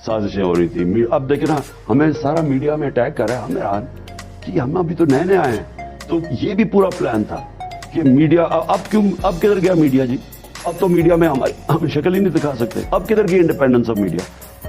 سازشیں ہو رہی تھی. اب دیکھیں نا, ہمیں سارا میڈیا میں اٹیک کر رہا ہے. ہمیں حیران کہ ہم ابھی تو نئے آئے ہیں, تو یہ بھی پورا پلان تھا کہ میڈیا اب کدھر گیا میڈیا جی؟ اب تو میڈیا میں ہم شکل ہی نہیں دکھا سکتے. اب کدھر گئی انڈیپینڈنس آف میڈیا؟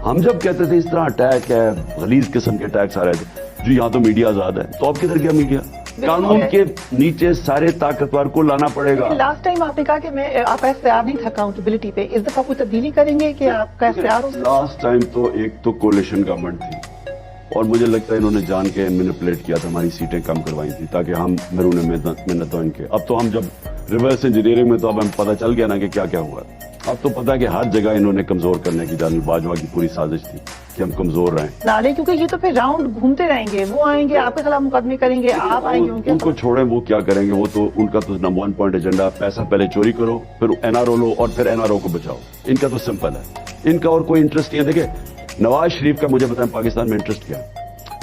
ہم جب کہتے تھے اس طرح اٹیک ہے, غلیظ قسم کے اٹیکس آ رہے تھے جی یہاں تو میڈیا آزاد ہے, تو اب کدھر گیا میڈیا؟ قانون کے نیچے سارے طاقتور کو لانا پڑے گا. لاسٹ ٹائم آپ نے کہا کہ آپ کا اختیار نہیں تھا اکاؤنٹیبلٹی پہ, اس دفعہ کوئی تبدیلی کریں گے کہ آپ کا اختیار ہو؟ لاسٹ ٹائم تو ایک تو کولیشن گورنمنٹ تھی, اور مجھے لگتا ہے انہوں نے جان کے مینیپولیٹ کیا تھا, ہماری سیٹیں کم کروائی تھی تاکہ ہم مرون منت ہوں ان کے. اب تو ہم جب ریورس انجینئرنگ میں تو اب ہم پتہ چل گیا نا کہ کیا کیا ہوا. اب تو پتہ ہے کہ ہر جگہ انہوں نے کمزور کرنے کی جنرل باجوہ کی پوری سازش تھی کہ ہم کمزور رہیں. نالے کیونکہ یہ تو پھر راؤنڈ گھومتے رہیں گے, وہ آئیں گے آپ کے خلاف مقدمے کریں گے, آپ آئیں گے ان کو چھوڑیں, وہ کیا کریں گے. وہ تو ان کا تو نمبر 1 پوائنٹ ایجنڈا, پیسہ پہلے چوری کرو پھر NRO لو اور پھر NRO کو بچاؤ. ان کا تو سمپل ہے, ان کا اور کوئی انٹرسٹ نہیں ہے. دیکھیں نواز شریف کا مجھے بتائیں پاکستان میں انٹرسٹ کیا ہے؟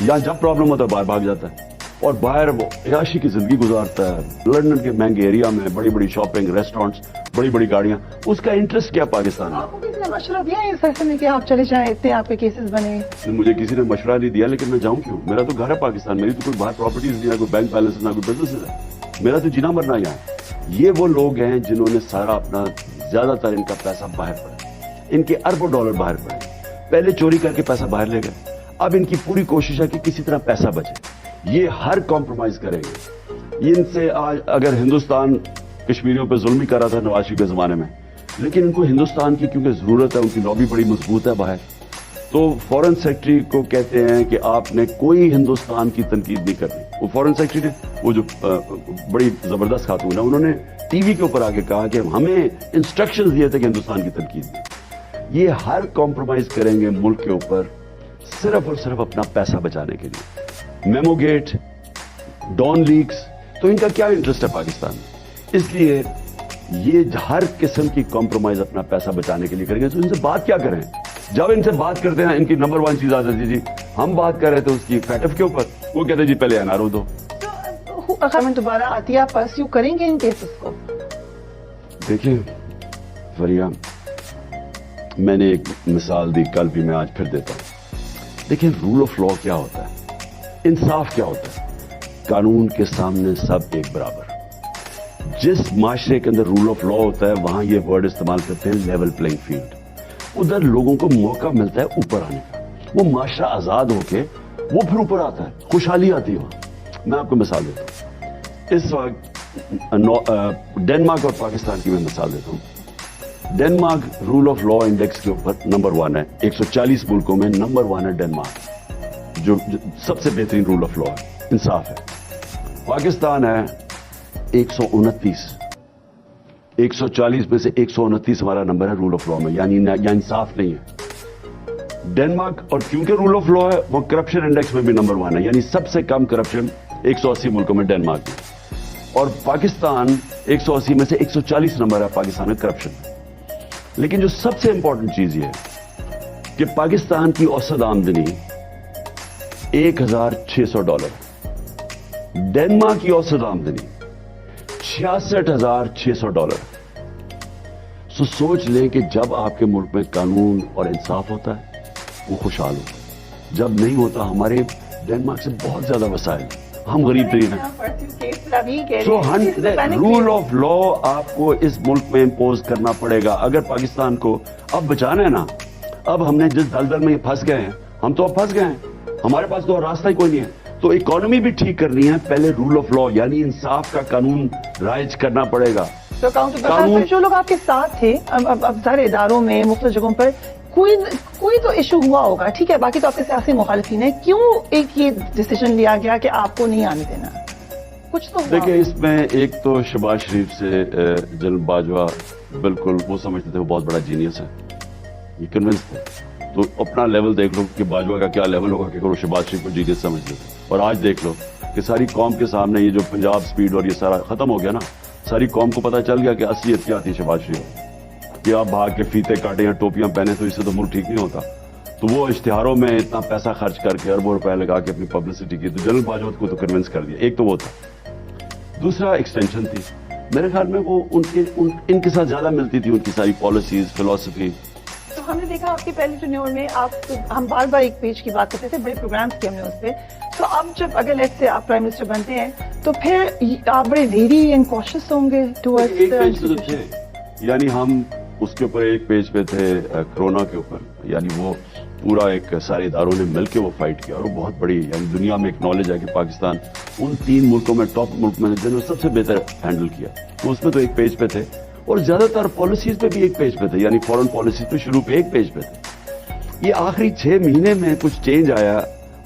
یہاں جب پرابلم ہوتا ہے باہر بھاگ جاتا ہے, اور باہر وہ عیاشی کی زندگی گزارتا ہے. لندن کے مہنگے ایریا میں بڑی بڑی شاپنگ, ریسٹورینٹس, بڑی بڑی گاڑیاں. اس کا انٹرسٹ کیا پاکستان میں؟ آپ کو کسی نے مشورہ دیا ہے اس سلسلے میں کہ آپ چلے جائیں, اتنے آپ کے کیسز بنے؟ مجھے کسی نے مشورہ نہیں دیا, لیکن میں جاؤں کیوں؟ میرا تو گھر ہے پاکستان, میری تو کوئی باہر پراپرٹیز نہیں ہے, کوئی بینک بیلنس نہ کوئی بزنس ہے. میرا تو جینا مرنا یہاں. یہ وہ لوگ ہیں جنہوں نے سارا اپنا زیادہ تر ان کا پیسہ باہر پڑا, ان کے اربوں ڈالر باہر پڑے. پہلے چوری کر کے پیسہ باہر لے گئے, اب ان کی پوری کوشش ہے کہ کسی طرح پیسہ بچے. یہ ہر کمپرومائز کریں گے. ان سے آج اگر ہندوستان کشمیریوں پہ ظلم ہی کر رہا تھا نواز شریف کے زمانے میں, لیکن ان کو ہندوستان کی کیونکہ ضرورت ہے, ان کی لابی بڑی مضبوط ہے باہر, تو فورن سیکرٹری کو کہتے ہیں کہ آپ نے کوئی ہندوستان کی تنقید نہیں کرنی. وہ فورن سیکرٹری وہ جو بڑی زبردست خاتون ہے, انہوں نے ٹی وی کے اوپر آگے کہا کہ ہمیں انسٹرکشنز دیے تھے کہ ہندوستان کی تنقید نہیں. یہ ہر کمپرومائز کریں گے ملک کے اوپر صرف اور صرف اپنا پیسہ بچانے کے لیے. میمو گیٹ, ڈان لیکس, تو ان کا کیا انٹرسٹ ہے پاکستان میں؟ اس لیے یہ ہر قسم کی کمپرومائز اپنا پیسہ بچانے کے لیے کریں گے. تو ان سے بات کیا کریں؟ جب ان سے بات کرتے ہیں ان کی نمبر 1 چیز آ جاتی جی ہم بات کر رہے تھے اس کی فیٹف کے اوپر, وہ کہتے ہیں جی پہلے NRO دو. اگر دوبارہ آتی ہے آپ پرسیو کریں گے ان کیسز کو؟ دیکھیں فریہ, میں نے ایک مثال دی کل بھی, میں آج پھر دیتا ہوں. دیکھیں رول آف لا کیا ہوتا ہے, انصاف کیا ہوتا ہے؟ قانون کے سامنے سب ایک برابر. جس معاشرے کے اندر رول آف لا ہوتا ہے وہاں یہ ورڈ استعمال کرتے ہیں لیول پلینگ فیلڈ. ادھر لوگوں کو موقع ملتا ہے اوپر آنے کا, وہ معاشرہ آزاد ہو کے وہ پھر اوپر آتا ہے, خوشحالی آتی ہے وہاں. میں آپ کو مثال دیتا ہوں. اس وقت ڈنمارک اور پاکستان کی میں مثال دیتا ہوں. Denmark rule of law index کے اوپر نمبر 1 ہے, 140 ملکوں میں نمبر 1 ہے ڈنمارک, جو سب سے بہترین رول آف لا ہے, انصاف ہے. پاکستان ہے 129, 140 میں سے 129 ہمارا نمبر ہے رول آف لا میں, یعنی انصاف نہیں ہے. ڈنمارک اور کیونکہ رول آف لا ہے وہ کرپشن انڈیکس میں بھی نمبر 1 ہے, یعنی سب سے کم کرپشن 180 ملکوں میں ڈنمارک میں. اور پاکستان 180 میں سے 140 نمبر ہے پاکستان میں کرپشن میں. لیکن جو سب سے امپورٹنٹ چیز یہ ہے کہ پاکستان کی اوسط آمدنی $1,600, ڈنمارک کی اوسط آمدنی $66,600. سو سوچ لیں کہ جب آپ کے ملک میں قانون اور انصاف ہوتا ہے وہ خوشحال ہوتا ہے, جب نہیں ہوتا ہمارے ڈنمارک سے بہت زیادہ وسائل, ہم غریب ترین ہیں. سو رول آف لا آپ کو اس ملک میں امپوز کرنا پڑے گا اگر پاکستان کو اب بچانا ہے نا. اب ہم نے جس دلدل میں پھنس گئے ہیں, ہم تو اب پھنس گئے ہیں, ہمارے پاس تو اور راستہ ہی کوئی نہیں ہے. تو اکانومی بھی ٹھیک کرنی ہے, پہلے رول آف لا یعنی انصاف کا قانون رائج کرنا پڑے گا. قانون جو لوگ آپ کے ساتھ تھے اب سارے اداروں میں مختلف جگہوں پر کوئی تو ایشو ہوا ہوگا, ٹھیک ہے, باقی تو آپ کے سیاسی مخالفین ہیں, کیوں ایک یہ ڈیسیژن لیا گیا کہ آپ کو نہیں آنے دینا؟ کچھ تو دیکھیں اس میں ایک تو شہباز شریف سے جنرل باجوہ بالکل وہ سمجھتے تھے وہ بہت بڑا جینیس ہے, یہ کنونس تھے. تو اپنا لیول دیکھ لو کہ باجوہ کا کیا لیول ہوگا کہ وہ شہباز شریف کو جینیس سمجھتے تھے. اور آج دیکھ لو کہ ساری قوم کے سامنے یہ جو پنجاب سپیڈ اور یہ سارا ختم ہو گیا نا, ساری قوم کو پتہ چل گیا کہ اصلیت کیا تھی شہباز شریف. کہ آپ بھاگ کے فیتے کاٹے یا ٹوپیاں پہنے تو اس سے تو ملک ٹھیک نہیں ہوتا. تو وہ اشتہاروں میں اتنا پیسہ خرچ کر کے اربوں روپے لگا کے اپنی پبلسٹی کی, تو جنرل باجوہ کو تو کنونس کر دیا. ایک تو وہ تھا. دوسرا ایکسٹینشن تھی, میرے خیال میں وہ ان کے ساتھ زیادہ ملتی تھی ان کی ساری پالیسیز, فلسفی. تو ہم نے دیکھا آپ کے پہلے ٹینیور میں ہم بار بار ایک پیج کی بات کرتے تھے, بڑے پروگرامس کیے ہم نے اس پہ. تو اب جب اگر لیٹ سے آپ پرائم منسٹر بنتے ہیں تو پھر آپ بڑے ویری اینڈ کوشش ہوں گے ٹوورڈز, یعنی ہم اس کے اوپر ایک پیج پہ تھے کرونا کے اوپر, یعنی وہ پورا ایک سارے اداروں نے مل کے وہ فائٹ کیا, اور وہ بہت بڑی یعنی دنیا میں اکنالج ہے کہ پاکستان ان 3 ملکوں میں ٹاپ ملک میں جنہوں نے سب سے بہتر ہینڈل کیا. تو اس میں تو ایک پیج پہ تھے, اور زیادہ تر پالیسیز پہ بھی ایک پیج پہ تھے, یعنی فورن پالیسیز تو شروع پہ ایک پیج پہ تھے. یہ آخری 6 مہینے میں کچھ چینج آیا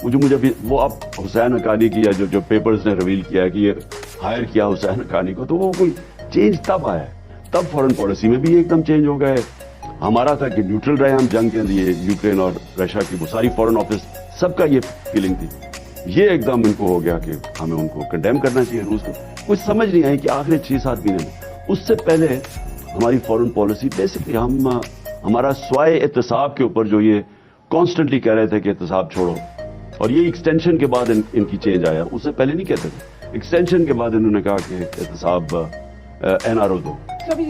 مجھے وہ اب حسین حقانی کی جو پیپرز نے ریویل کیا کہ یہ ہائر کیا حسین حقانی کو, تو وہ کوئی چینج تب آیا, تب فورن پالیسی میں بھی ایک دم چینج ہو گئے. ہمارا تھا کہ نیوٹرل رہے ہم جنگ کے لیے, یوکرین اور رشیا کی وہ ساری فورن آفس سب کا یہ فیلنگ تھی. یہ ایک دم ان کو ہو گیا کہ ہمیں ان کو کنڈیم کرنا چاہیے روس کو. کچھ سمجھ نہیں آئی کہ آخری 6-7 مہینے میں. اس سے پہلے ہماری فورن پالیسی بیسکلی ہمارا سوائے احتساب کے اوپر جو یہ کانسٹنٹلی کہہ رہے تھے کہ احتساب چھوڑو, اور یہ ایکسٹینشن کے بعد ان کی چینج آیا, اس سے پہلے نہیں کہتے تھے. ایکسٹینشن کے بعد انہوں نے کہا کہ احتساب NRO دو. So, ابھی